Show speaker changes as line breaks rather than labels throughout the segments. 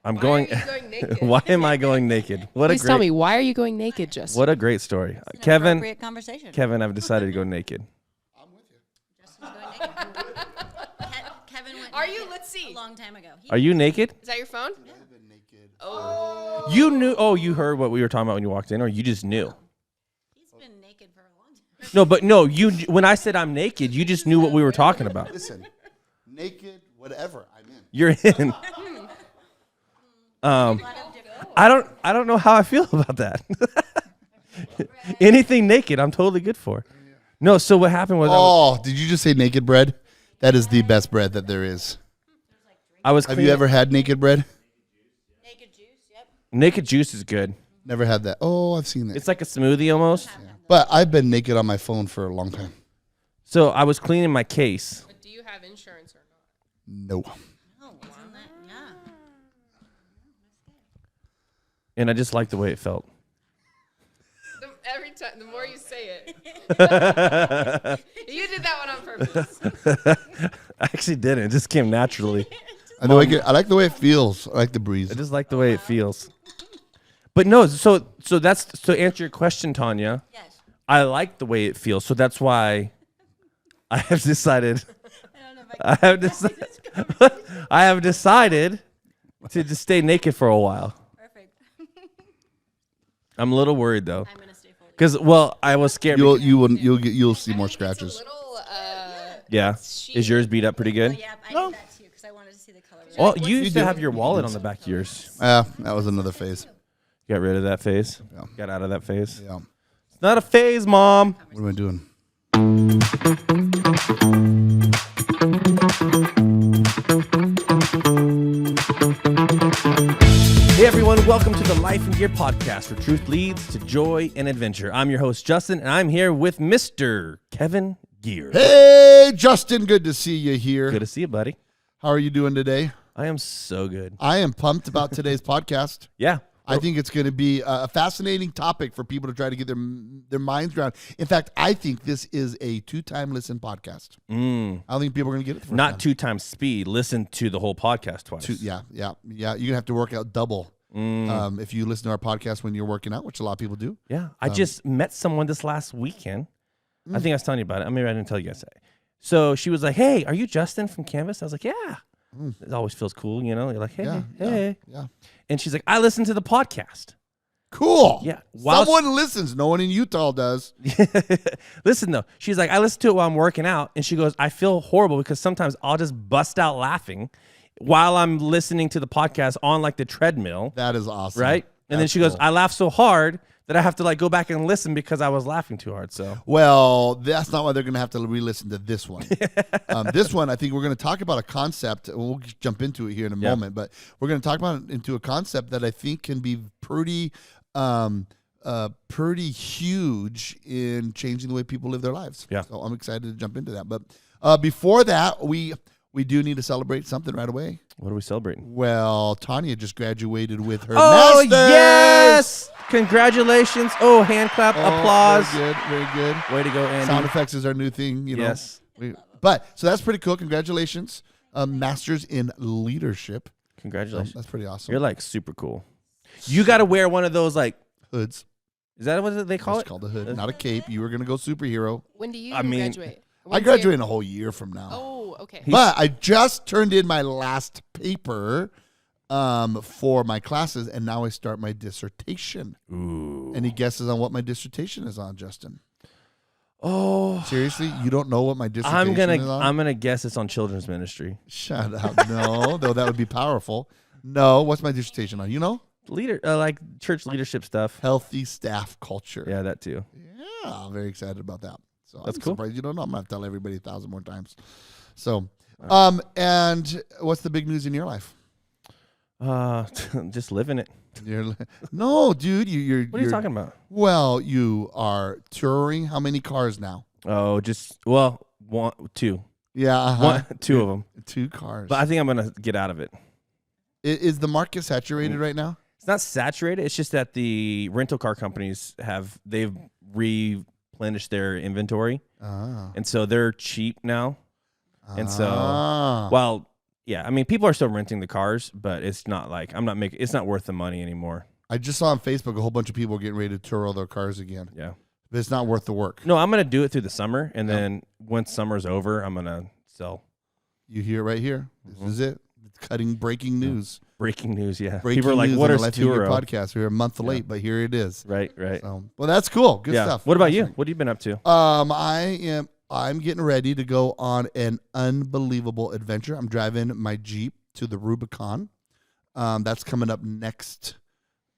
I'm going.
Why are you going naked?
Why am I going naked?
Please tell me, why are you going naked, Justin?
What a great story,
It's an
Kevin.
appropriate conversation.
Kevin, I've decided to go naked.
I'm with you.
Justin's going naked. Kevin went
Are
naked
you? Let's see.
a long time ago.
Are you naked?
Is that your phone?
I've been naked.
Oh.
You knew. Oh, you heard what we were talking about when you walked in, or you just knew?
He's been naked for a long time.
No, but no. You. When I said I'm naked, you just knew what we were talking about.
Listen, naked, whatever, I'm in.
You're in. I don't know how I feel about that. Anything naked, I'm totally good for. No, so what happened was
Oh, did you just say naked bread? That is the best bread that there is.
I was
Have
cleaning-
you ever had naked bread?
Naked juice, yep.
naked juice is good.
Never had that. Oh, I've seen it.
It's like a smoothie almost.
But I've been naked on my phone for a long time.
So I was cleaning my case.
But do you have insurance or not?
No.
Oh, wasn't that? Yeah.
And I just liked the way it felt.
Every time, the more you say it. You did that one on purpose.
I actually didn't. It just came naturally.
I like the way it feels. I like the breeze.
I just like the way it feels. But no, so that's to answer your question, Tanya.
Yes.
I like the way it feels, so that's why I have decided.
I don't know if
I have decided. I have decided to just stay naked for a while.
Perfect.
I'm a little worried though,
I'm gonna stay focused.
because I was scared.
You'll see more
It's
scratches.
a little,
Yeah, is yours beat up pretty
Oh,
good?
yeah, I did that too because I wanted to see the color.
Well, you used to
do.
have your wallet on the back of yours.
That was another phase.
Got rid of that phase.
Yeah.
Got out of that phase.
Yeah.
It's not a phase, Mom.
What am I doing?
Hey everyone, welcome to the Life and Gear podcast, where truth leads to joy and adventure. I'm your host Justin, and I'm here with Mr. Kevin Geer.
Hey, Justin. Good to see you here.
Good to see you, buddy.
How are you doing today?
I am so good.
I am pumped about today's podcast.
Yeah.
I think it's going to be a fascinating topic for people to try to get their minds around. In fact, I think this is a 2-time listen podcast. I don't think people are going to get it the first
Not
time.
2 times speed. Listen to the whole podcast twice.
Yeah. You're going to have to work out double if you listen to our podcast when you're working out, which a lot of people do.
Yeah. I just met someone this last weekend. I think I was telling you about it. Maybe I didn't tell you guys. So she was like, "Hey, are you Justin from Canvas?" I was like, "Yeah." It always feels cool, you know? You're like, "Hey, hey."
Yeah.
And she's like, "I listen to the podcast."
Cool.
Yeah.
Someone listens. No one in Utah does.
Listen though, she's like, I listen to it while I'm working out, and she goes, I feel horrible because sometimes I'll just bust out laughing while I'm listening to the podcast on like the treadmill,
That is awesome.
right? And then
That's
she goes,
cool.
I laugh so hard that I have to like go back and listen because I was laughing too hard. So
Well, that's not why they're going to have to re-listen to this one. This one, I think we're going to talk about a concept. We'll jump into it here in a moment, but we're going to talk about into a concept that I think can be pretty huge in changing the way people live their lives.
Yeah.
So I'm excited to jump into that. But before that, we do need to celebrate something right away.
what are we celebrating?
Well, Tanya just graduated with her
Oh,
master's.
yes! Congratulations. Oh, hand clap, applause.
Very good. Very good.
Way to go, Andy.
Sound effects is our new thing, you know.
Yes.
But so that's pretty cool. Congratulations, Masters in Leadership.
Congratulations.
That's pretty awesome.
You're like super cool. You got to wear one of those like,
Hoods.
is that what they call
It's
it?
called a hood, not a cape. You were gonna go superhero.
When do you
I mean,
graduate?
I
When's
graduate in a whole year from now.
Oh, okay.
But I just turned in my last paper for my classes, and now I start my dissertation.
Ooh.
Any guesses on what my dissertation is on, Justin?
Oh,
Seriously, you don't know what my dissertation is on?
I'm gonna guess it's on children's ministry.
Shut up. No, though that would be powerful. No, what's my dissertation on? You know?
Like church leadership stuff.
Healthy staff culture.
Yeah, that too.
Yeah, I'm very excited about that. So
That's
I'm
cool.
surprised you don't know. I'm gonna tell everybody 1,000 more times. So, and what's the big news in your life?
Just living it.
No, dude, you're.
What are you talking about?
Well, you are touring. How many cars now?
Oh, two.
Yeah, uh-huh.
Two of them.
2 cars.
But I think I'm gonna get out of it.
Is the market saturated right now?
It's not saturated. It's just that the rental car companies they've replenished their inventory,
Ah.
and so they're cheap now. And so,
Ah.
while Yeah, I mean, people are still renting the cars, but it's not like it's not worth the money anymore.
I just saw on Facebook a whole bunch of people getting ready to Turo their cars again.
Yeah.
But it's not worth the work.
No, I'm gonna do it through the summer, and then once summer's over, I'm gonna sell.
You hear it right here. This is it. Breaking news.
Breaking news, yeah.
Breaking
People are like,
news
"What
on
is
the LifenGeer
Turo?"
podcast? We're a month late, but here it is.
Right.
So, well, that's cool. Good stuff.
What about you? What have you been up to?
I'm getting ready to go on an unbelievable adventure. I'm driving my Jeep to the Rubicon. That's coming up next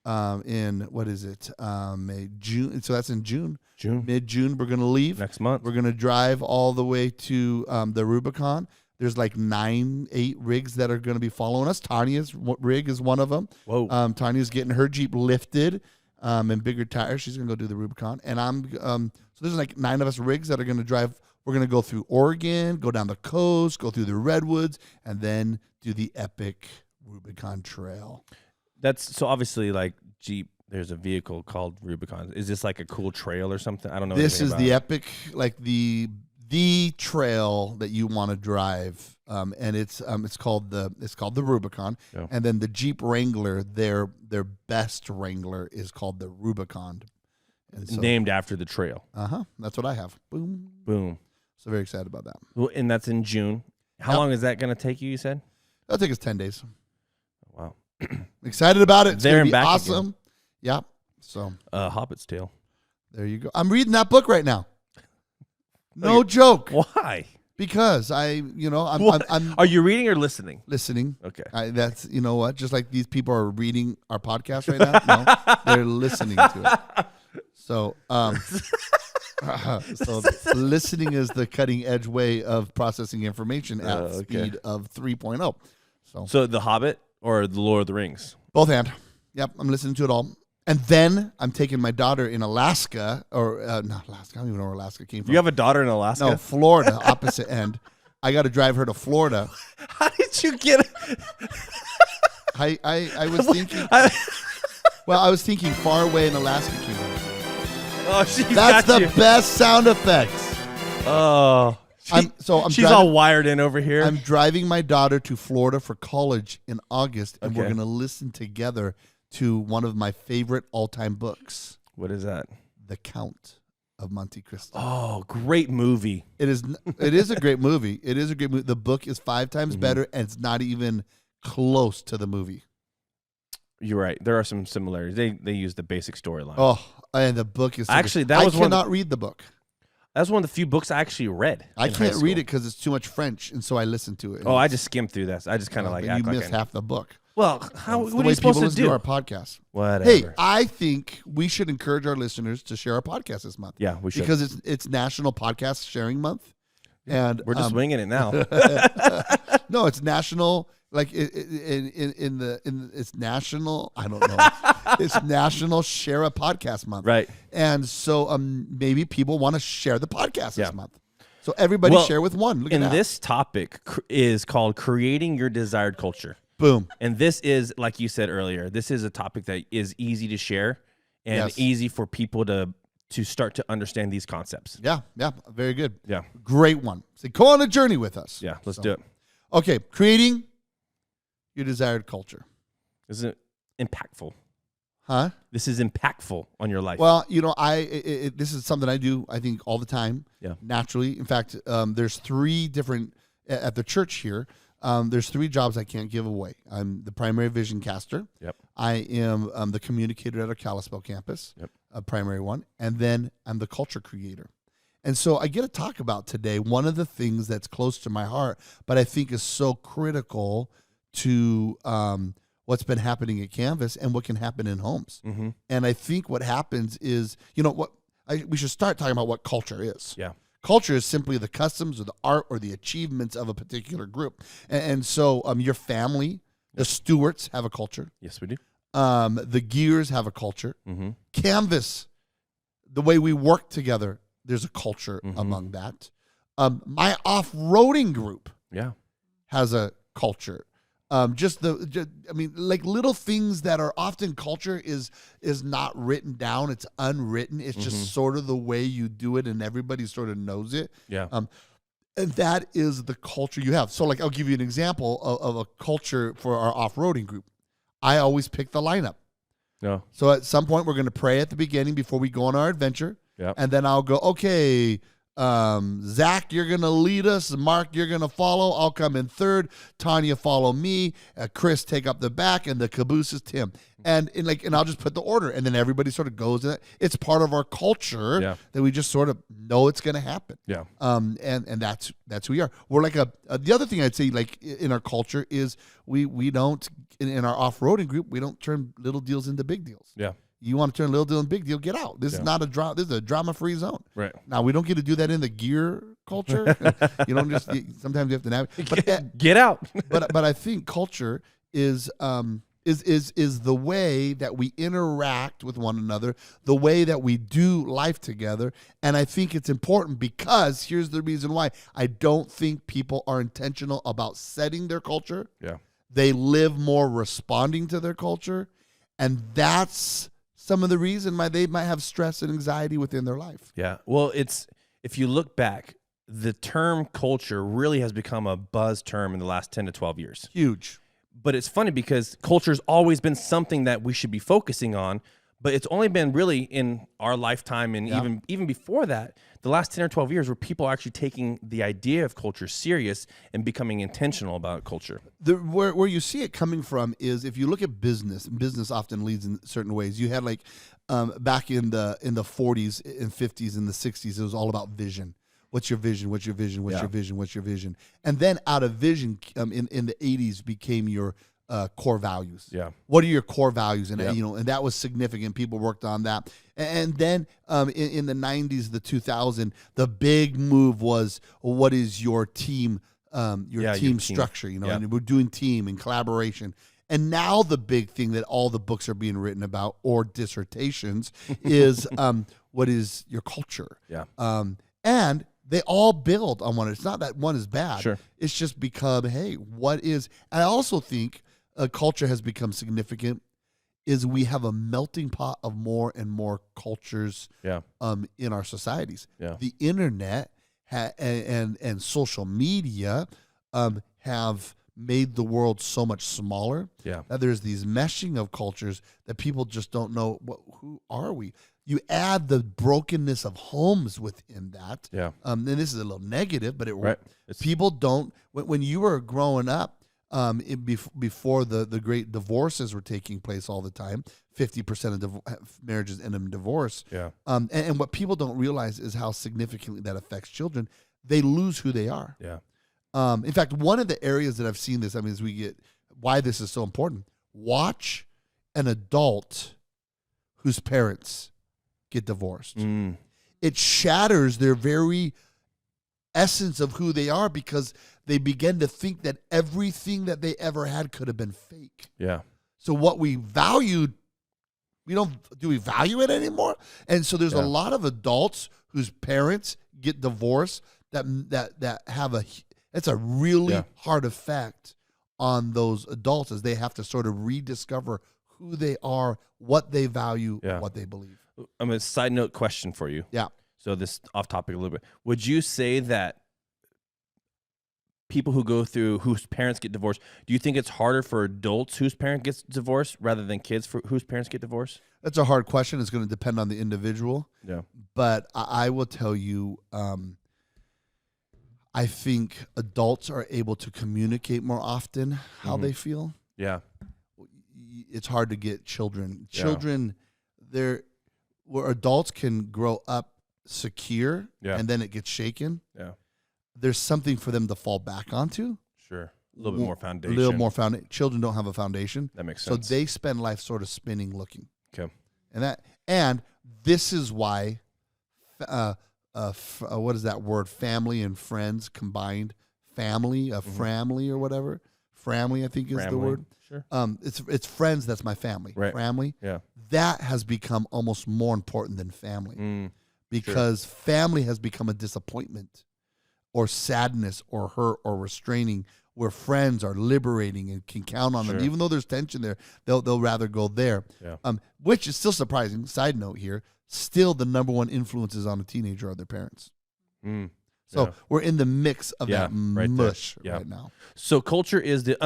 in, what is it? May, June. So that's in June. Mid-June, we're going to leave.
Next month.
We're going to drive all the way to the Rubicon. There's like 8 rigs that are going to be following us. Tanya's rig is one of them.
Whoa.
Tanya's getting her Jeep lifted and bigger tires. She's going to go do the Rubicon. And so there's like 9 of us rigs that are going to drive. We're going to go through Oregon, go down the coast, go through the Redwoods, and then do the epic Rubicon Trail.
That's so obviously like Jeep. There's a vehicle called Rubicon. Is this like a cool trail or something? I don't know.
This is the epic, like the trail that you want to drive, and it's called the Rubicon.
Yeah.
And then the Jeep Wrangler, their best Wrangler is called the Rubicon, and so,
named after the trail.
That's what I have.
Boom.
So very excited about that.
Well, and that's in June. How long is that going to take you? You said.
That'll take us 10 days.
Wow.
Excited about it. It's
There
gonna
and
be
back
awesome.
again.
Yeah. So
Hobbit's Tale.
there you go. I'm reading that book right now. No joke.
Why?
Because I'm
Are you reading or listening?
listening.
Okay.
That's, you know what? Just like these people are reading our podcast right now, no, they're listening to it. So, so listening is the cutting edge way of processing information at speed of 3.0.
So The Hobbit or The Lord of the Rings?
Both hand. Yep, I'm listening to it all. And then I'm taking my daughter in Alaska, or not Alaska. I don't even know where Alaska came from.
You have a daughter in Alaska?
No, Florida, opposite end. I got to drive her to Florida.
How did you get?
I was thinking. Well, I was thinking far away in Alaska came from.
Oh,
That's the best sound effects.
Oh, she's all wired in over here.
I'm driving my daughter to Florida for college in August, and we're going to listen together to one of my favorite all-time books.
What is that?
The Count of Monte Cristo.
Oh, great movie.
It is a great movie. It is a great movie. The book is 5 times better, and it's not even close to the movie.
You're right. There are some similarities. They use the basic storyline.
Oh, and the book is
actually
good. I cannot read the book.
That's one of the few books I actually read.
I can't read it because it's too much French, and so I listen to it.
Oh, I just skimmed through this. I just kind of like act
you
like
miss half the book.
Well, what are you supposed to do?
To our podcast.
Whatever.
Hey, I think we should encourage our listeners to share our podcast this month.
Yeah, we should,
because it's National Podcast Sharing Month, and
we're just winging it now.
No, it's national. Like it's national. I don't know. It's National Share a Podcast Month,
right?
And so maybe people want to share the podcast this month. So everybody share with one. Look at that.
And this topic is called creating your desired culture.
Boom.
And this is, like you said earlier, this is a topic that is easy to share and easy for people to start to understand these concepts.
Yeah, very good.
Yeah,
great one. So go on a journey with us.
Yeah, let's do it.
Okay, creating your desired culture.
This is impactful.
Huh?
This is impactful on your life.
Well, you know, this is something I do, I think, all the time.
Yeah.
Naturally. In fact, there's 3 different, at the church here, there's 3 jobs I can't give away. I'm the primary vision caster.
Yep.
I am the communicator at our Kalispell campus, a primary one. And then I'm the culture creator. And so I get to talk about today one of the things that's close to my heart, but I think is so critical to what's been happening at Canvas and what can happen in homes. Mm-hmm. And I think what happens is, you know, we should start talking about what culture is.
Yeah.
Culture is simply the customs or the art or the achievements of a particular group. And so your family, the Stewarts have a culture.
Yes, we do.
The Geers have a culture.
Mm-hmm.
Canvas, the way we work together, there's a culture among that. My off-roading group has a culture. Like little things that are often culture is not written down. It's unwritten. It's just sort of the way you do it, and everybody sort of knows it.
Yeah.
And that is the culture you have. So, like, I'll give you an example of a culture for our off-roading group. I always pick the lineup.
No.
So at some point, we're going to pray at the beginning before we go on our adventure.
Yep.
And then I'll go, okay, Zach, you're going to lead us. Mark, you're going to follow. I'll come in third. Tanya, follow me. Chris, take up the back. And the caboose is Tim. And I'll just put the order. And then everybody sort of goes in it. It's part of our culture that we just sort of know it's going to happen.
Yeah.
And that's who we are. We're like the other thing I'd say, like, in our culture is we don't, in our off-roading group, we don't turn little deals into big deals.
Yeah.
You want to turn a little deal into big deal, get out. This is not a drama. This is a drama-free zone.
Right.
Now, we don't get to do that in the gear culture. You don't just, sometimes you have to navigate. But,
Get out.
but I think culture is the way that we interact with one another, the way that we do life together. And I think it's important because here's the reason why. I don't think people are intentional about setting their culture.
Yeah.
They live more responding to their culture. And that's some of the reason why they might have stress and anxiety within their life.
Yeah. Well, if you look back, the term culture really has become a buzz term in the last 10 to 12 years.
Huge.
But it's funny because culture's always been something that we should be focusing on, but it's only been really in our lifetime and even before that, the last 10 or 12 years where people are actually taking the idea of culture serious and becoming intentional about culture.
Where you see it coming from is if you look at business often leads in certain ways. You had like back in the 40s and 50s and the 60s, it was all about vision. What's your vision? What's your vision? What's your vision? What's your vision? And then out of vision in the 80s became your core values.
Yeah.
What are your core values? And and that was significant. People worked on that. And then in the 90s, the 2000s, the big move was what is your team team structure, and we're doing team and collaboration. And now the big thing that all the books are being written about or dissertations is what is your culture?
Yeah.
And they all build on one. It's not that one is bad.
Sure.
It's just become, hey, what is... I also think culture has become significant is we have a melting pot of more and more cultures in our societies.
Yeah.
The internet and social media have made the world so much smaller.
Yeah.
That there's these meshing of cultures that people just don't know, who are we? You add the brokenness of homes within that.
Yeah.
And this is a little negative, but
people
don't, when you were growing up, before the great divorces were taking place all the time, 50% of marriages end in divorce.
Yeah.
And what people don't realize is how significantly that affects children. They lose who they are.
Yeah.
In fact, one of the areas that I've seen this, as we get why this is so important, watch an adult whose parents get divorced. It shatters their very essence of who they are because they begin to think that everything that they ever had could have been fake.
Yeah.
So what we valued, do we value it anymore? And so there's a lot of adults whose parents get divorced that have it's a really hard effect on those adults as they have to sort of rediscover who they are, what they value, what they believe.
I'm a side note question for you.
Yeah.
So this off topic a little bit. Would you say that people whose parents get divorced, do you think it's harder for adults whose parent gets divorced rather than kids whose parents get divorced?
That's a hard question. It's going to depend on the individual.
Yeah.
But I will tell you, I think adults are able to communicate more often how they feel.
Yeah.
It's hard to get children. Children, where adults can grow up secure and then it gets shaken.
Yeah.
There's something for them to fall back onto.
Sure. A little bit more foundation.
A little more foundation. Children don't have a foundation.
That makes sense.
So they spend life sort of spinning, looking.
Okay.
And this is why, what is that word? Family and friends combined. Family, framily or whatever. Framily, I think is the word.
Sure.
It's friends. That's my family.
Right.
Family.
Yeah.
That has become almost more important than family because family has become a disappointment or sadness or hurt or restraining, where friends are liberating and can count on them. Even though there's tension there, they'll rather go there.
Yeah.
Which is still surprising. Side note here, still the number one influences on a teenager are their parents. So
Yeah.
we're in the mix of
Yeah,
that
right there.
mush
Yeah.
right now.
So culture is the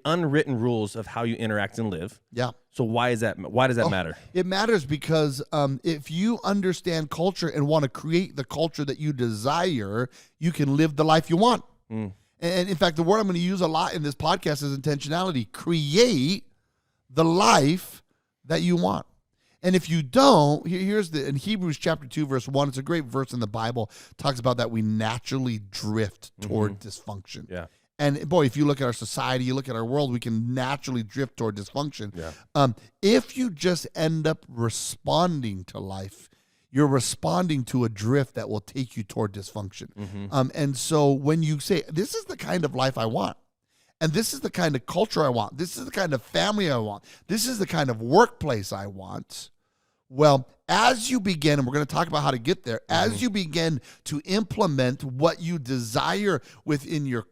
unwritten rules of how you interact and live.
Yeah.
So why does that
Oh,
matter?
It matters because if you understand culture and want to create the culture that you desire, you can live the life you want. And in fact, the word I'm going to use a lot in this podcast is intentionality. Create the life that you want. And if you don't, here's in Hebrews chapter 2, verse 1, it's a great verse in the Bible, talks about that we naturally drift toward dysfunction.
Yeah.
And boy, if you look at our society, you look at our world, we can naturally drift toward dysfunction.
Yeah.
If you just end up responding to life, you're responding to a drift that will take you toward dysfunction. And so when you say, this is the kind of life I want, and this is the kind of culture I want, this is the kind of family I want, this is the kind of workplace I want, well, as you begin, and we're going to talk about how to get there, as you begin to implement what you desire within your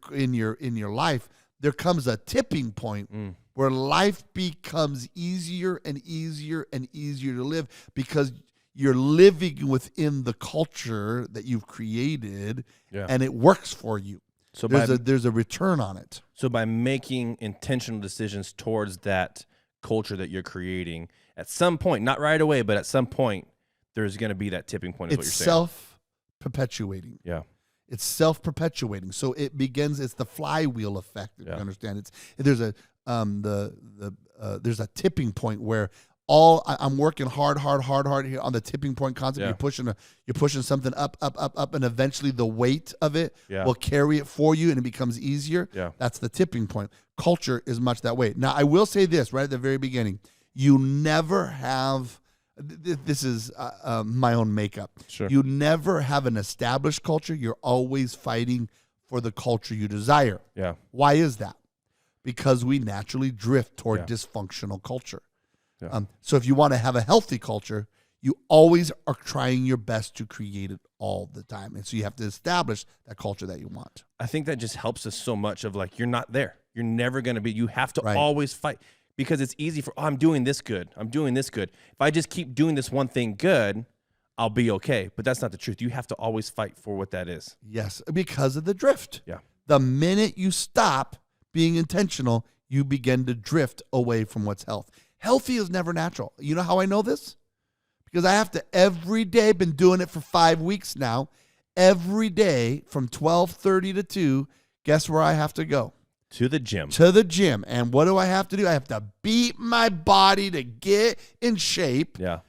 life, there comes a tipping point where life becomes easier and easier and easier to live because you're living within the culture that you've created, and it works for you. So there's a return on it.
So by making intentional decisions towards that culture that you're creating, at some point, not right away, but at some point, there's going to be that tipping point. Is what you're saying.
It's self-perpetuating.
Yeah.
It's self-perpetuating. So it begins. It's the flywheel effect. If you understand, there's a tipping point where I'm working hard here on the tipping point concept. You're pushing something up, and eventually the weight of it will carry it for you, and it becomes easier.
Yeah.
That's the tipping point. Culture is much that way. Now, I will say this right at the very beginning: you never have. This is my own makeup.
Sure.
You never have an established culture. You're always fighting for the culture you desire.
Yeah.
Why is that? Because we naturally drift toward dysfunctional culture.
Yeah.
So if you want to have a healthy culture, you always are trying your best to create it all the time. And so you have to establish that culture that you want.
I think that just helps us so much of like, you're not there. You're never going to be. You have to
Right.
always fight because it's easy for, I'm doing this good. I'm doing this good. If I just keep doing this one thing good, I'll be okay. But that's not the truth. You have to always fight for what that is.
Yes, because of the drift.
Yeah.
The minute you stop being intentional, you begin to drift away from what's health. Healthy is never natural. You know how I know this? Because I have to every day, been doing it for 5 weeks now, every day from 12:30 to 2, guess where I have to go?
To the gym.
To the gym. And what do I have to do? I have to beat my body to get in shape.
Yeah.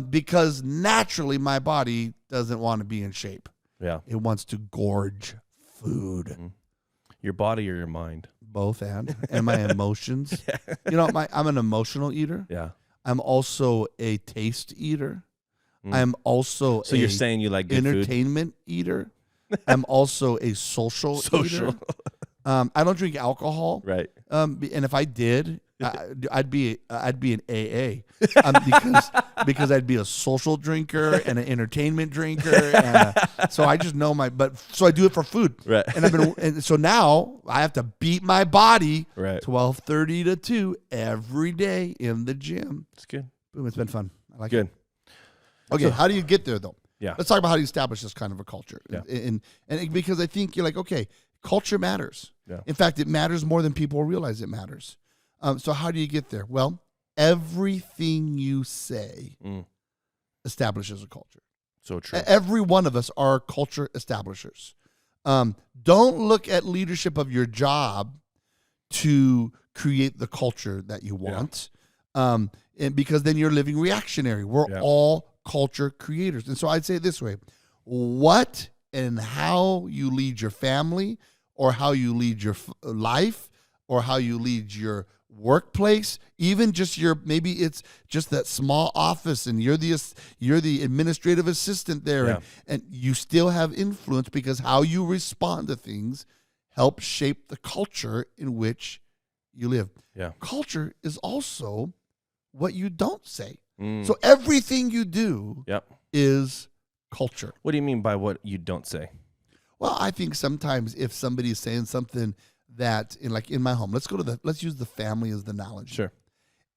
Because naturally my body doesn't want to be in shape.
Yeah.
It wants to gorge food.
Your body or your mind.
Both and my emotions. You know, I'm an emotional eater.
Yeah.
I'm also a taste eater. I'm also
So you're saying you like good
entertainment eater. I'm also a social eater. I don't drink alcohol.
food? Right.
And if I did, I'd be an AA because I'd be a social drinker and an entertainment drinker. So I just know so I do it for food.
Right.
And so now I have to beat my body
Right.
12:30 to 2 every day in the gym.
It's good.
Boom, it's been fun. I like
Good.
it. Okay, how do you get there though?
Yeah.
Let's talk about how you establish this kind of a culture.
Yeah.
And because I think you're like, okay, culture matters.
Yeah.
In fact, it matters more than people realize it matters. So how do you get there? Well, everything you say establishes a culture.
So true.
Every one of us are culture establishers. Don't look at leadership of your job to create the culture that you want, and because then you're living reactionary. We're all culture creators. And so I'd say it this way: what and how you lead your family, or how you lead your life, or how you lead your workplace, even just maybe it's just that small office and you're the administrative assistant there, and you still have influence because how you respond to things helps shape the culture in which you live.
Yeah.
Culture is also what you don't say. So everything you do is culture.
What do you mean by what you don't say?
Well, I think sometimes if somebody's saying something that in my home, let's use the family as the analogy.
Sure.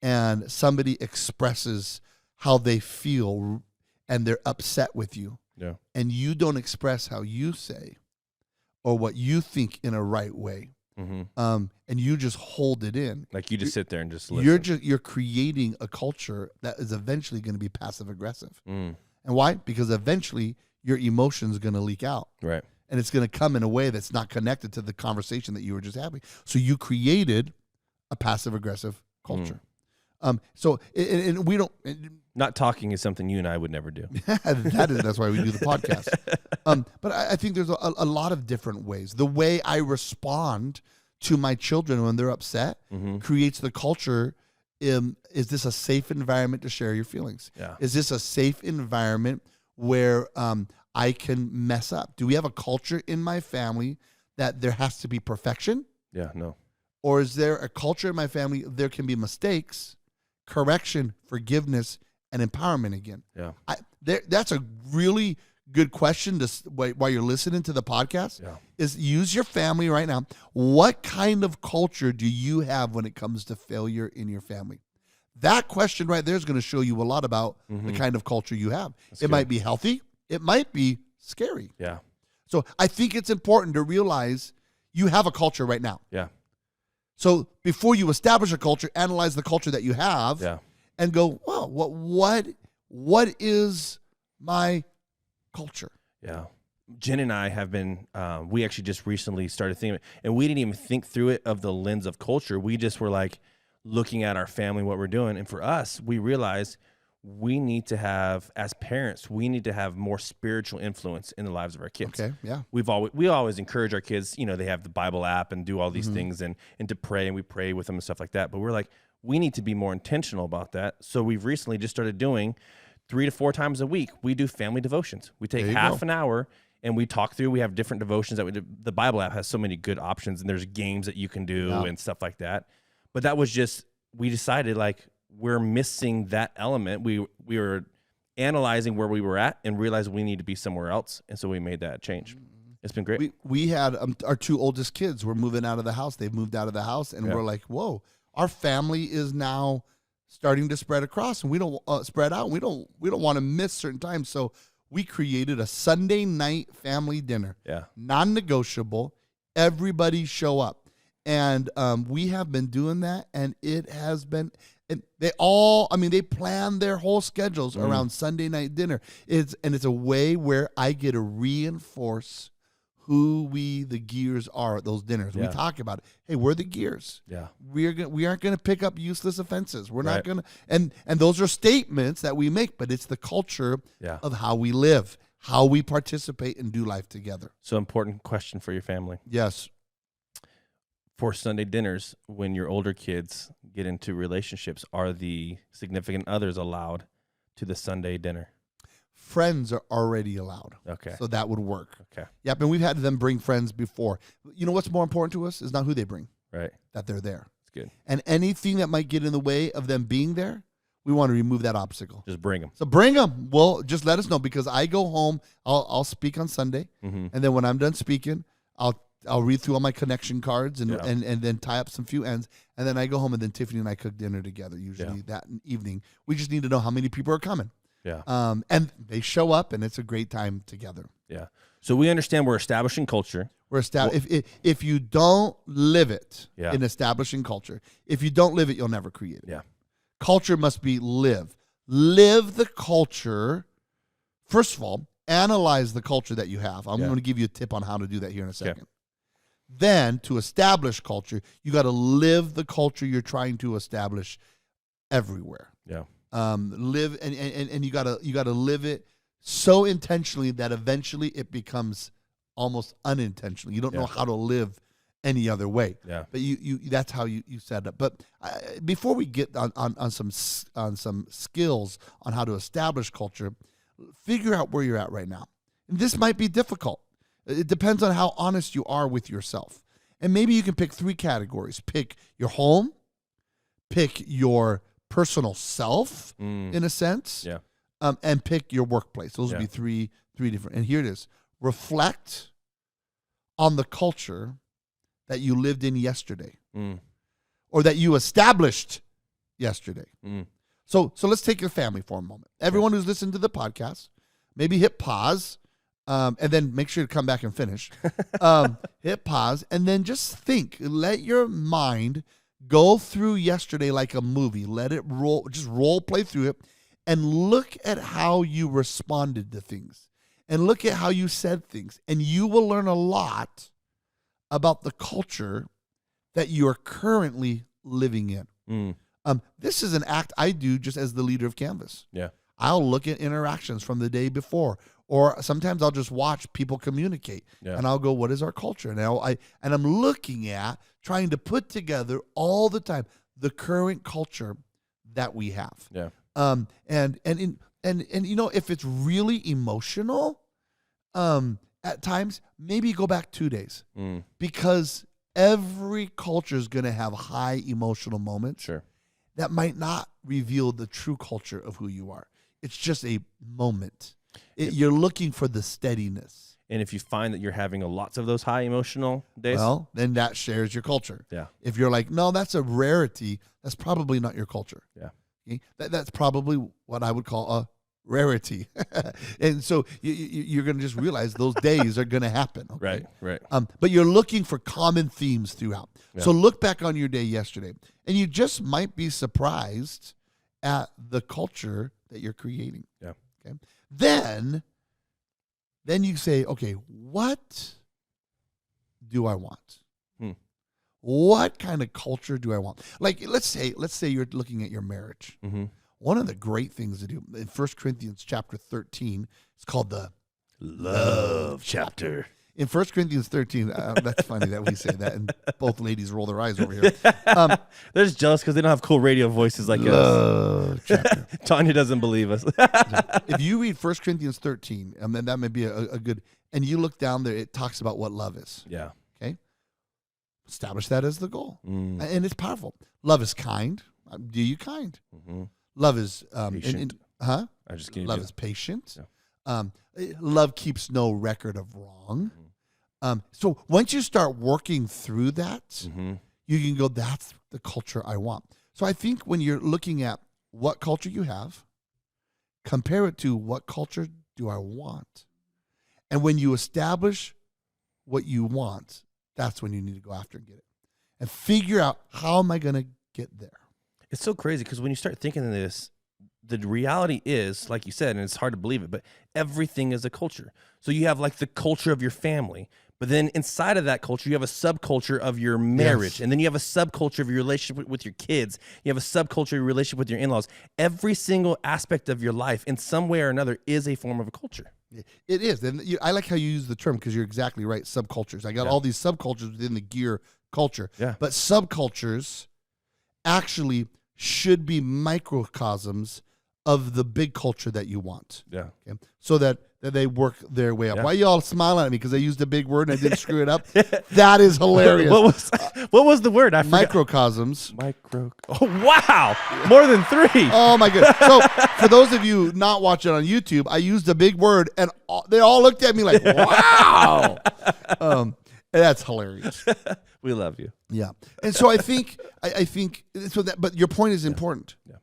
And somebody expresses how they feel and they're upset with you.
Yeah.
and you don't express how you say or what you think in a right way, and you just hold it in,
Like you just sit there and just listen.
you're creating a culture that is eventually going to be passive aggressive.
Mm.
And why? Because eventually your emotion is going to leak out.
Right.
And it's going to come in a way that's not connected to the conversation that you were just having. So you created a passive aggressive culture. So and we don't.
Not talking is something you and I would never do.
That's why we do the podcast. But I think there's a lot of different ways. The way I respond to my children when they're upset creates the culture. Is this a safe environment to share your feelings?
Yeah.
Is this a safe environment where I can mess up? Do we have a culture in my family that there has to be perfection?
Yeah, no.
Or is there a culture in my family there can be mistakes, correction, forgiveness, and empowerment again?
Yeah.
That's a really good question while you're listening to the podcast.
Yeah.
Is use your family right now. What kind of culture do you have when it comes to failure in your family? That question right there is going to show you a lot about the kind of culture you have. It might be healthy. It might be scary.
Yeah.
So I think it's important to realize you have a culture right now.
Yeah.
So before you establish a culture, analyze the culture that you have and go, well, what is my culture?
Yeah. Jen and I have been, we actually just recently started thinking, and we didn't even think through it of the lens of culture. We just were like looking at our family, what we're doing. And for us, we realized we need to have, as parents, we need to have more spiritual influence in the lives of our kids.
Okay, yeah.
We always encourage our kids, they have the Bible app and do all these things and to pray, and we pray with them and stuff like that. But we're like, we need to be more intentional about that. So we've recently just started doing 3 to 4 times a week. We do family devotions. We take half an hour and we talk through. We have different devotions that we do. The Bible app has so many good options, and there's games that you can do and stuff like that. But that was just, we decided like, we're missing that element. We were analyzing where we were at and realized we need to be somewhere else. And so we made that change. It's been great.
We had our 2 oldest kids were moving out of the house. They've moved out of the house, and we're like, whoa, our family is now starting to spread across, and we don't spread out. We don't want to miss certain times. So we created a Sunday night family dinner. Yeah. Non-negotiable. Everybody show up. And we have been doing that, and it has been, and they plan their whole schedules around Sunday night dinner. It's a way where I get to reinforce who we, the Geers, are at those dinners. We talk about it. Hey, we're the Geers. Yeah. We aren't going to pick up useless offenses. We're not going to, and those are statements that we make, but it's the culture of how we live, how we participate and do life together.
So important question for your family.
Yes.
For Sunday dinners, when your older kids get into relationships, are the significant others allowed to the Sunday dinner?
Friends are already allowed.
Okay.
So that would work.
Okay.
Yep, and we've had them bring friends before. You know what's more important to us is not who they bring.
Right.
That they're there.
That's good.
And anything that might get in the way of them being there, we want to remove that obstacle.
Just bring them.
So bring them. Well, just let us know, because I go home, I'll speak on Sunday, and then when I'm done speaking, I'll read through all my connection cards and then tie up some few ends. And then I go home, and then Tiffany and I cook dinner together, usually that evening. We just need to know how many people are coming. Yeah. And they show up, and it's a great time together.
Yeah. So we understand we're establishing culture.
If you don't live it in establishing culture, if you don't live it, you'll never create it. Yeah. Culture must be live. Live the culture. First of all, analyze the culture that you have. I'm going to give you a tip on how to do that here in a second. Then, to establish culture, you got to live the culture you're trying to establish everywhere. Yeah. Live and you got to live it so intentionally that eventually it becomes almost unintentional. You don't know how to live any other way. Yeah. But you that's how you set it up. But before we get on some skills on how to establish culture, figure out where you're at right now. And this might be difficult. It depends on how honest you are with yourself. And maybe you can pick 3 categories. Pick your home, pick your personal self, in a sense, and pick your workplace. Those would be three different. And here it is. Reflect on the culture that you lived in yesterday, or that you established yesterday. So let's take your family for a moment. Everyone who's listened to the podcast, maybe hit pause, and then make sure to come back and finish. Hit pause, and then just think. Let your mind go through yesterday like a movie. Let it roll, just role play through it, and look at how you responded to things, and look at how you said things, and you will learn a lot about the culture that you are currently living in. This is an act I do just as the leader of Canvas.
Yeah.
I'll look at interactions from the day before, or sometimes I'll just watch people communicate, and I'll go, "What is our culture?" And I'm looking at trying to put together all the time the current culture that we have.
Yeah.
And you know, if it's really emotional, at times maybe go back 2 days, because every culture is going to have high emotional moments.
Sure.
That might not reveal the true culture of who you are. It's just a moment. You're looking for the steadiness.
And if you find that you're having lots of those high emotional days,
Well, then that shares your culture.
Yeah.
If you're like, no, that's a rarity, that's probably not your culture.
Yeah.
Okay? That's probably what I would call a rarity. And so you're going to just realize those days are going to happen. Okay?
Right.
But you're looking for common themes throughout.
Yeah.
So look back on your day yesterday, and you just might be surprised at the culture that you're creating.
Yeah.
Okay. Then you say, okay, what do I want? What kind of culture do I want? Like, let's say you're looking at your marriage. One of the great things to do in 1 Corinthians chapter 13, it's called the
Love chapter.
In 1 Corinthians 13, that's funny that we say that, and both ladies roll their eyes over here.
They're just jealous because they don't have cool radio voices like us.
Love chapter.
Tanya doesn't believe us.
If you read 1 Corinthians 13, then that may be a good, and you look down there, it talks about what love is.
Yeah.
Okay? Establish that as the goal. And it's powerful. Love is kind. Do you kind? Love is
patient.
Huh?
I just gave
Love
you.
is patient.
Yeah.
Love keeps no record of wrong. So once you start working through that, you can go, that's the culture I want. So I think when you're looking at what culture you have, compare it to what culture do I want. And when you establish what you want, that's when you need to go after and get it. And figure out, how am I going to get there?
It's so crazy because when you start thinking of this, the reality is, like you said, and it's hard to believe it, but everything is a culture. So you have like the culture of your family, but then inside of that culture, you have a subculture of your marriage.
Yes.
And then you have a subculture of your relationship with your kids. You have a subculture of your relationship with your in-laws. Every single aspect of your life in some way or another is a form of a culture.
It is. And I like how you use the term, because you're exactly right. Subcultures. I got all these subcultures within the gear culture.
Yeah.
But subcultures actually should be microcosms of the big culture that you want.
Yeah.
Okay? So that they work their way up.
Yeah.
Why you all smiling at me? Because I used a big word and I didn't screw it up? That is hilarious.
What was the word? I forgot.
Microcosms.
Oh, wow. More than 3.
Oh, my goodness. So for those of you not watching on YouTube, I used a big word, and they all looked at me like, wow. That's hilarious.
We love you.
Yeah. And so I think so that, but your point is important.
Yeah.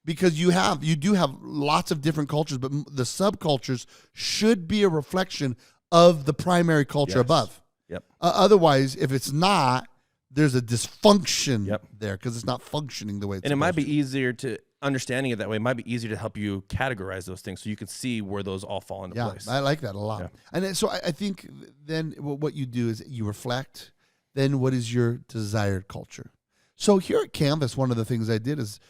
Because you do have lots of different cultures, but the subcultures should be a reflection of the primary culture above.
Yep.
Otherwise, if it's not, there's a dysfunction
Yep.
there, because it's not functioning the way it's
And it might
supposed
be easier to understanding it that way. It might be easier to help you categorize those things so you can see where those all fall into
Yeah,
place.
I like that a lot.
Yeah.
And then, so I think then what you do is you reflect. Then what is your desired culture? So here at Canvas, one of the things I did is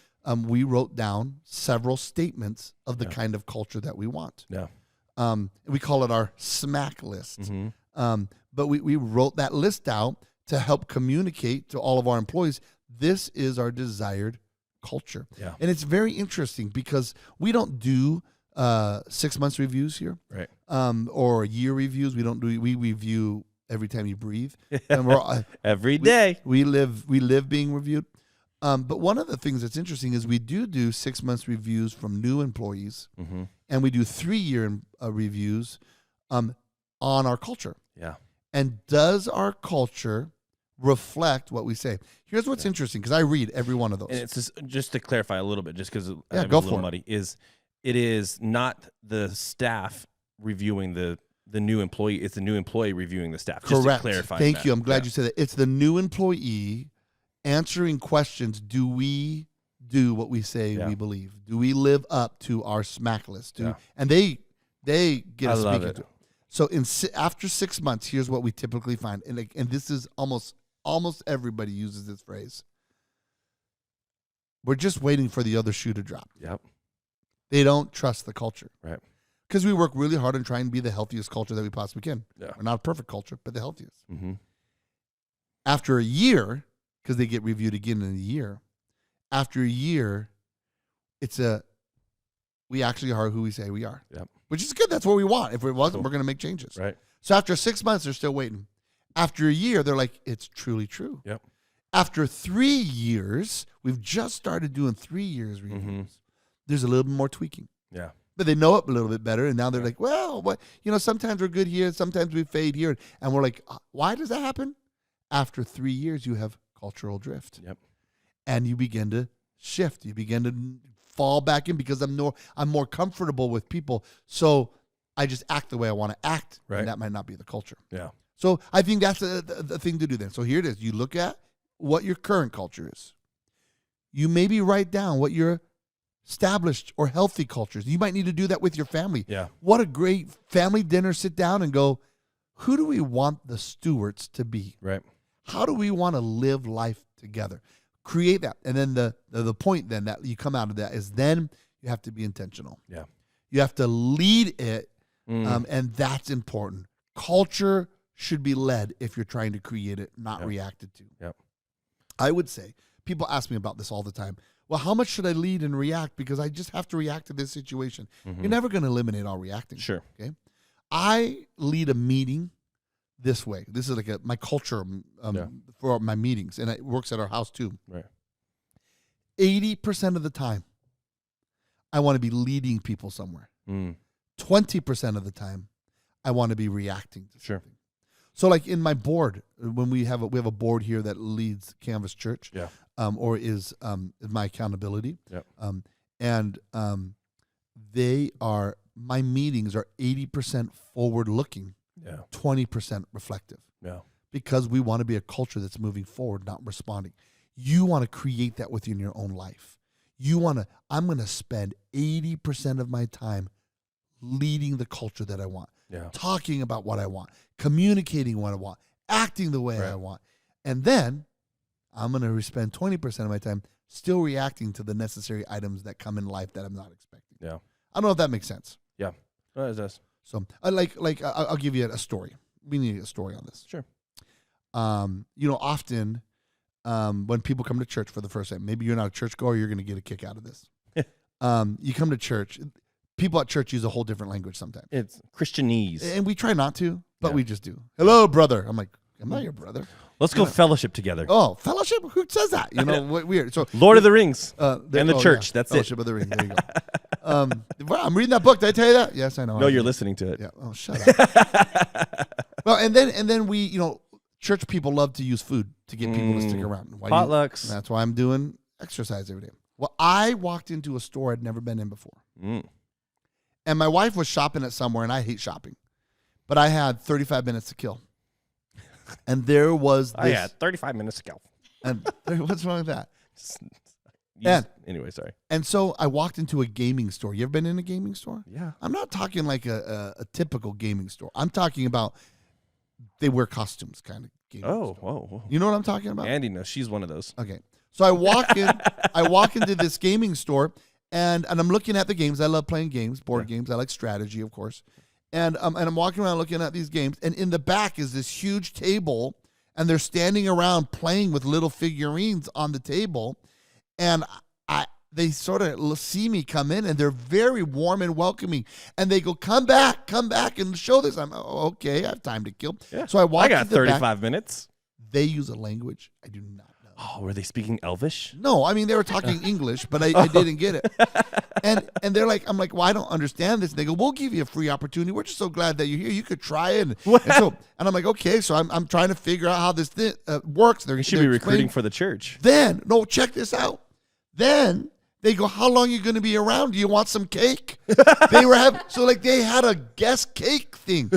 we wrote down several statements of the kind of culture that we want.
Yeah.
We call it our SMAC list.
Mm-hmm.
But we wrote that list out to help communicate to all of our employees, this is our desired culture.
Yeah.
And it's very interesting because we don't do 6 months reviews here,
Right.
or year reviews. We review every time you breathe. And we're
Every day.
we live being reviewed. But one of the things that's interesting is we do 6 months reviews from new employees, and we do 3-year reviews on our culture.
Yeah.
And does our culture reflect what we say? Here's what's interesting, because I read every one of those.
And it's just to clarify a little bit, just because
Yeah,
I'm
go
a little
for it.
muddy, is it is not the staff reviewing the new employee. It's the new employee reviewing the staff. Just
Correct.
to clarify.
Thank you. I'm glad you said that. It's the new employee answering questions. Do we do what we say we believe? Do we live up to our smack list? And they get us speaking to it. So after 6 months, here's what we typically find, and this is almost everybody uses this phrase. We're just waiting for the other shoe to drop.
Yep.
They don't trust the culture.
Right.
Because we work really hard on trying to be the healthiest culture that we possibly can.
Yeah.
We're not a perfect culture, but the healthiest.
Mm-hmm.
After a year, because they get reviewed again in a year, after a year, we actually are who we say we are.
Yep.
Which is good. That's what we want. If it wasn't, we're going to make changes.
Right.
So after 6 months, they're still waiting. After a year, they're like, it's truly true.
Yep.
After 3 years, we've just started doing 3 years reviews. Mm-hmm. There's a little bit more tweaking.
Yeah.
But they know it a little bit better, and now they're like, well, what? Sometimes we're good here, sometimes we fade here. And we're like, why does that happen? After 3 years, you have cultural drift.
Yep.
And you begin to shift. You begin to fall back in because I'm more comfortable with people. So I just act the way I want to act,
right.
And that might not be the culture.
Yeah.
So I think that's the thing to do then. So here it is. You look at what your current culture is. You maybe write down what your established or healthy cultures. You might need to do that with your family.
Yeah.
What a great family dinner. Sit down and go, who do we want the stewards to be?
Right.
How do we want to live life together? Create that. And then the point then that you come out of that is then you have to be intentional.
Yeah.
You have to lead it, and that's important. Culture should be led if you're trying to create it, not reacted to.
Yep.
I would say, people ask me about this all the time. Well, how much should I lead and react? Because I just have to react to this situation. Mm-hmm. You're never going to eliminate all reacting.
Sure.
Okay. I lead a meeting this way. This is like my culture for my meetings, and it works at our house too.
Right.
80% of the time, I want to be leading people somewhere. 20% of the time, I want to be reacting to something. So like in my board, when we have a board here that leads Canvas Church, or is my accountability. My meetings are 80% forward looking, 20% reflective. Yeah. Because we want to be a culture that's moving forward, not responding. You want to create that within your own life. I'm going to spend 80% of my time leading the culture that I want. Yeah. Talking about what I want, communicating what I want, acting the way I want. And then I'm going to spend 20% of my time still reacting to the necessary items that come in life that I'm not expecting. Yeah. I don't know if that makes sense.
Yeah. It does.
So I'll give you a story. We need a story on this.
Sure.
Often when people come to church for the first time, maybe you're not a churchgoer, you're going to get a kick out of this. You come to church. People at church use a whole different language sometimes. It's
Christianese.
And we try not to, but we just do. Hello, brother. I'm like, I'm not your brother.
Let's go fellowship together.
Oh, fellowship? Who says that? Weird. So
Lord of the Rings and the church. That's
fellowship of the Ring. There you go. Well, I'm reading that book. Did I tell you that? Yes, I know.
No, you're listening to it.
Yeah. Oh, shut up. Well, and then we, church people love to use food to get people to stick around.
Potlucks.
That's why I'm doing exercise every day. Well, I walked into a store I'd never been in before. And my wife was shopping at somewhere, and I hate shopping. But I had 35 minutes to kill. And there was this.
I had 35 minutes to kill.
And what's wrong with that?
Anyway, sorry.
And so I walked into a gaming store. You ever been in a gaming store?
Yeah.
I'm not talking like a typical gaming store. I'm talking about they wear costumes kind of gaming store.
Whoa.
You know what I'm talking about?
Andy knows. She's one of those.
Okay. So I walk into this gaming store, and I'm looking at the games. I love playing games, board games. I like strategy, of course. And I'm walking around looking at these games, and in the back is this huge table, and they're standing around playing with little figurines on the table, and they sort of see me come in, and they're very warm and welcoming, and they go, come back and show this. I'm okay, I have time to kill.
Yeah.
So I
got 35 minutes.
They use a language I do not know.
Oh, were they speaking Elvish?
No, I mean, they were talking English, but I didn't get it. And they're like, I'm like, well, I don't understand this. And they go, we'll give you a free opportunity. We're just so glad that you're here. You could try it. And I'm like, okay. So I'm trying to figure out how this works.
You should be recruiting for the church.
Then, no, check this out. Then They go, how long are you going to be around? Do you want some cake? They had a guest cake thing.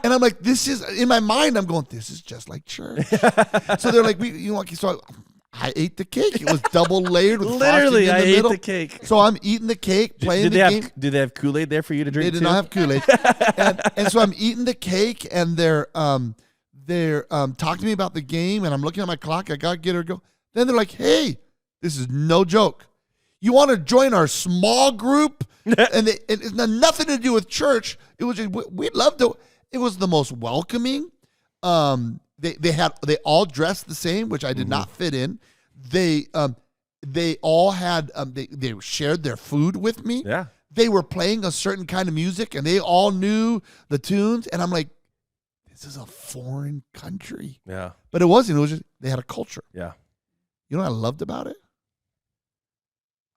And I'm like, this is, in my mind, I'm going, this is just like church. So they're like, so I ate the cake. It was double layered with
Literally,
frosting in the
I
middle.
ate the cake.
So I'm eating the cake, playing the game.
Do they have Kool-Aid there for you to drink?
They did
too?
not have Kool-Aid. and so I'm eating the cake, and they're talking to me about the game, and I'm looking at my clock. I got to get her to go. Then they're like, hey, this is no joke. You want to join our small group? And it's nothing to do with church. It was just, we'd love to. It was the most welcoming. They all dressed the same, which I did not fit in. They all had they shared their food with me.
Yeah.
They were playing a certain kind of music, and they all knew the tunes. And I'm like, this is a foreign country.
Yeah.
But it wasn't. It was just they had a culture.
Yeah.
You know what I loved about it?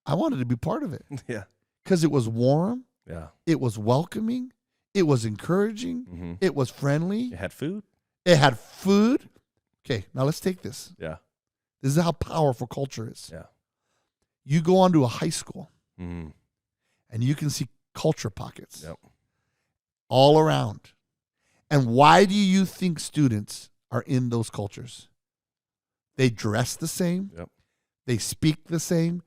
I wanted to be part of it.
Yeah.
Because it was warm.
Yeah.
It was welcoming. It was encouraging.
Mm-hmm.
It was friendly.
It had food.
It had food. Okay, now let's take this.
Yeah.
This is how powerful culture is.
Yeah.
You go onto a high school,
Mm-hmm.
and you can see culture pockets
Yep.
all around. And why do you think students are in those cultures? They dress the same.
Yep.
They speak the same.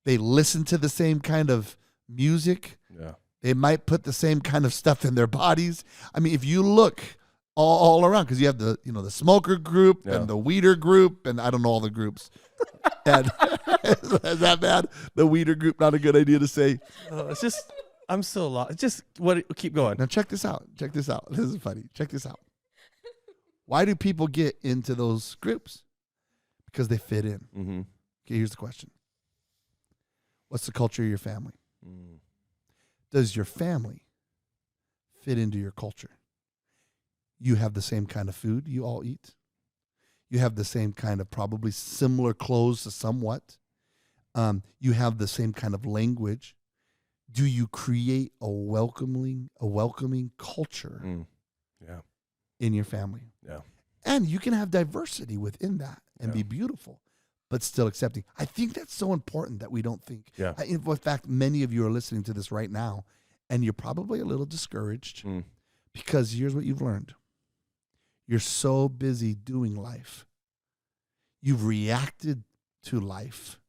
They listen to the same kind of music.
Yeah.
They might put the same kind of stuff in their bodies. I mean, if you look all around, because you have the smoker group and the weeder group, and I don't know all the groups. And is that bad? The weeder group, not a good idea to say.
It's just, I'm so lost. It's just, keep going.
Now check this out. Check this out. This is funny. Check this out. Why do people get into those groups? Because they fit in.
Mm-hmm.
Okay, here's the question. What's the culture of your family?
Mm.
Does your family fit into your culture? You have the same kind of food you all eat. You have the same kind of probably similar clothes somewhat. You have the same kind of language. Do you create a welcoming culture
Yeah.
in your family?
Yeah.
And you can have diversity within that and
Yeah.
be beautiful, but still accepting. I think that's so important that we don't think.
Yeah.
In fact, many of you are listening to this right now, and you're probably a little discouraged because here's what you've learned. You're so busy doing life. You've reacted to life,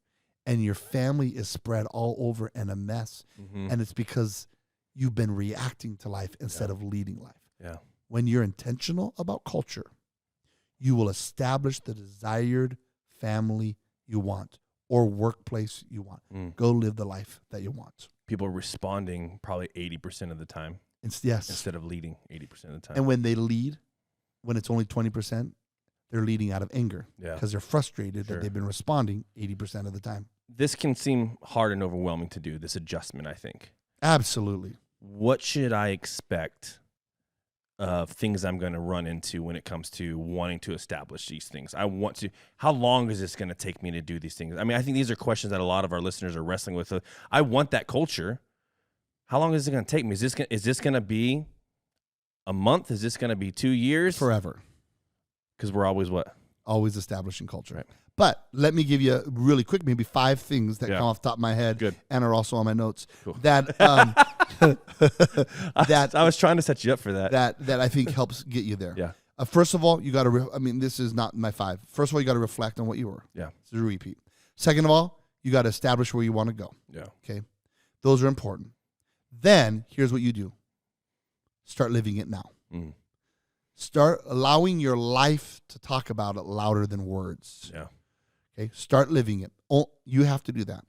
and your family is spread all over and a mess.
Mm-hmm.
And it's because you've been reacting to life instead of leading life.
Yeah.
When you're intentional about culture, you will establish the desired family you want or workplace you want. Go live the life that you want.
People are responding probably 80% of the time
Yes.
instead of leading 80% of the time.
And when they lead, when it's only 20%, they're leading out of anger
Yeah.
because they're frustrated
Sure.
that they've been responding 80% of the time.
This can seem hard and overwhelming to do, this adjustment, I think.
Absolutely.
What should I expect of things I'm going to run into when it comes to wanting to establish these things? How long is this going to take me to do these things? I mean, I think these are questions that a lot of our listeners are wrestling with. I want that culture. How long is it going to take me? Is this going to be a month? Is this going to be 2 years?
Forever.
Because we're always what?
Always establishing culture.
Right.
But let me give you really quick, maybe 5 things that
Yeah.
come off the top of my head
Good.
and are also on my notes
Cool.
that
I was trying to set you up for that.
that I think helps get you there.
Yeah.
First of all, you got to. This is not my 5. First of all, you got to reflect on what you were.
Yeah.
This is a repeat. Second of all, you got to establish where you want to go.
Yeah.
Okay, those are important. Then here's what you do: start living it now.
Mm.
Start allowing your life to talk about it louder than words.
Yeah.
Okay, start living it. You have to do that.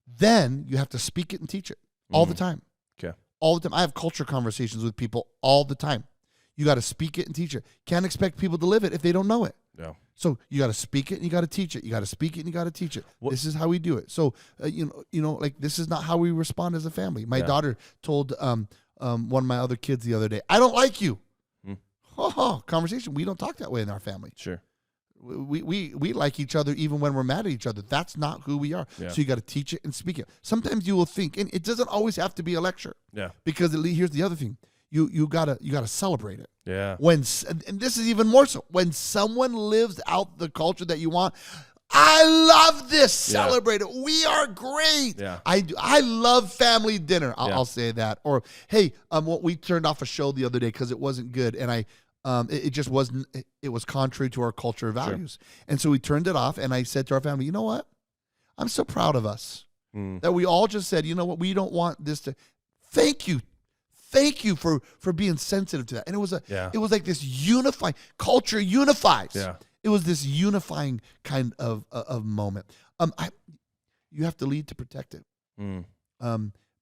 Then you have to speak it and teach it all the time.
Okay.
All the time. I have culture conversations with people all the time. You got to speak it and teach it. Can't expect people to live it if they don't know it.
Yeah.
So you got to speak it and you got to teach it. You got to speak it and you got to teach it. This is how we do it. So like this is not how we respond as a family. My daughter told one of my other kids the other day, "I don't like you." Conversation. We don't talk that way in our family.
Sure.
We like each other even when we're mad at each other. That's not who we are.
Yeah.
So you got to teach it and speak it. Sometimes you will think, and it doesn't always have to be a lecture.
Yeah.
Because here's the other thing. You gotta celebrate it.
Yeah.
And this is even more so when someone lives out the culture that you want. I love this.
Yeah.
Celebrate it. We are great.
Yeah.
I love family dinner.
Yeah.
I'll say that. Or, hey, we turned off a show the other day because it wasn't good, and it just wasn't. It was contrary to our culture values, and so we turned it off. And I said to our family, you know what? I'm so proud of us that we all just said, you know what? We don't want this to. Thank you for being sensitive to that. And it was like this unifying culture unifies.
Yeah.
It was this unifying kind of moment. You have to lead to protect it,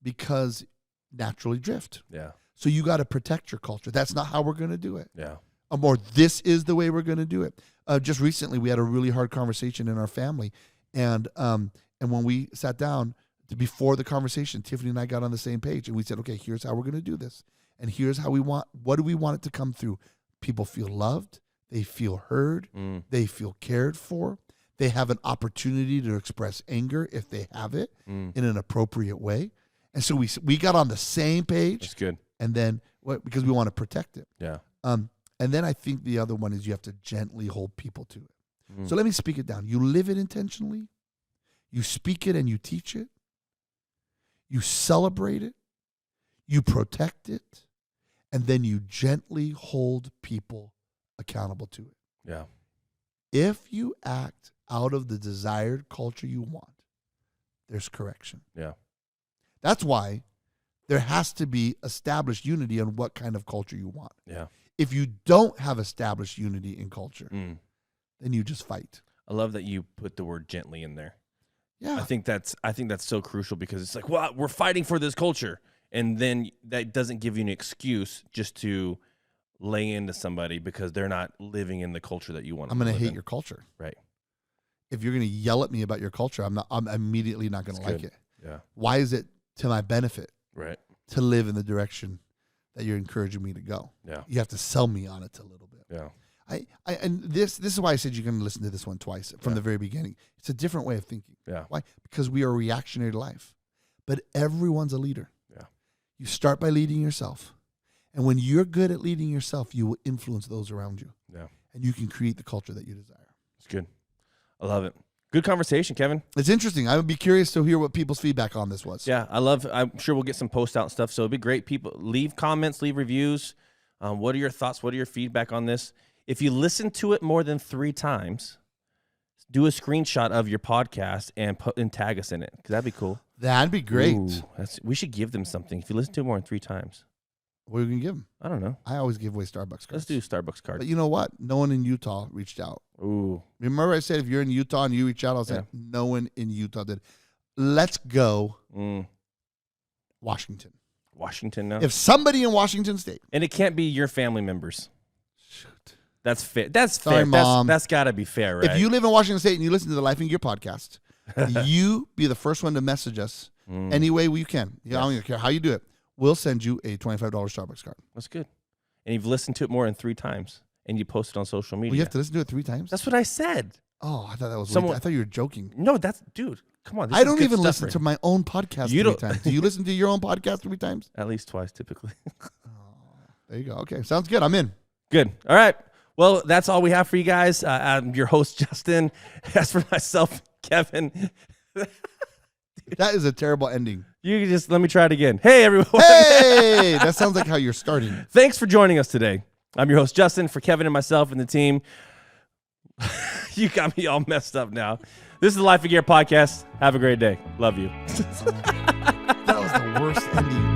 because naturally drift.
Yeah.
So you got to protect your culture. That's not how we're going to do it.
Yeah.
Or this is the way we're going to do it. Just recently, we had a really hard conversation in our family, and when we sat down before the conversation, Tiffany and I got on the same page, and we said, okay, here's how we're going to do this, and here's how what do we want it to come through? People feel loved. They feel heard. They feel cared for. They have an opportunity to express anger if they have it in an appropriate way. And so we got on the same page.
That's good.
And then because we want to protect it.
Yeah.
And then I think the other one is you have to gently hold people to it. So let me speak it down. You live it intentionally. You speak it and you teach it. You celebrate it. You protect it. And then you gently hold people accountable to it.
Yeah.
If you act out of the desired culture you want, there's correction.
Yeah.
That's why there has to be established unity on what kind of culture you want.
Yeah.
If you don't have established unity in culture, then you just fight.
I love that you put the word gently in there.
Yeah.
I think that's so crucial, because it's like, well, we're fighting for this culture, and then that doesn't give you an excuse just to lay into somebody because they're not living in the culture that you want.
I'm going to hate your culture.
Right.
If you're going to yell at me about your culture, I'm immediately not going to like it.
Yeah.
Why is it to my benefit
Right.
to live in the direction that you're encouraging me to go?
Yeah.
You have to sell me on it a little bit.
Yeah.
And this is why I said you're going to listen to this one twice from the very beginning. It's a different way of thinking.
Yeah.
Why? Because we are reactionary to life. But everyone's a leader.
Yeah.
You start by leading yourself. And when you're good at leading yourself, you will influence those around you.
Yeah.
And you can create the culture that you desire.
It's good. I love it. Good conversation, Kevin.
It's interesting. I would be curious to hear what people's feedback on this was.
Yeah, I'm sure we'll get some posts out and stuff, so it'd be great. People, leave comments, leave reviews. What are your thoughts? What are your feedback on this? If you listen to it more than 3 times, do a screenshot of your podcast and tag us in it, because that'd be cool.
That'd be great.
Ooh, we should give them something. If you listen to it more than 3 times.
What are we going to give them?
I don't know.
I always give away Starbucks cards.
Let's do Starbucks card.
But you know what? No one in Utah reached out.
Ooh.
Remember I said if you're in Utah and you reach out, I'll say no one in Utah did. Let's go Washington.
Washington now?
If somebody in Washington State.
And it can't be your family members.
Shoot.
That's fair. That's
Sorry,
fair.
Mom.
That's got to be fair, right?
If you live in Washington State and you listen to the LifenGeer podcast, you be the first one to message us any way we can. I don't even care how you do it. We'll send you a $25 Starbucks card.
That's good. And you've listened to it more than 3 times, and you post it on social media.
Well, you have to listen to it 3 times?
That's what I said.
Oh, I thought that was
Someone-
I thought you were joking.
No, dude, come on. This
I
is
don't
good
even
stuff
listen
right
to my own podcast
You
3
don't-
times. Do you listen to your own podcast 3 times?
At least twice, typically.
There you go. Okay, sounds good. I'm in.
Good. All right. Well, that's all we have for you guys. I'm your host, Justin. As for myself, Kevin,
That is a terrible ending.
you can just let me try it again. Hey, everyone.
Hey, that sounds like how you're starting.
Thanks for joining us today. I'm your host, Justin, for Kevin and myself and the team. You got me all messed up now. This is the LifenGeer podcast. Have a great day. Love you.
That was the worst ending.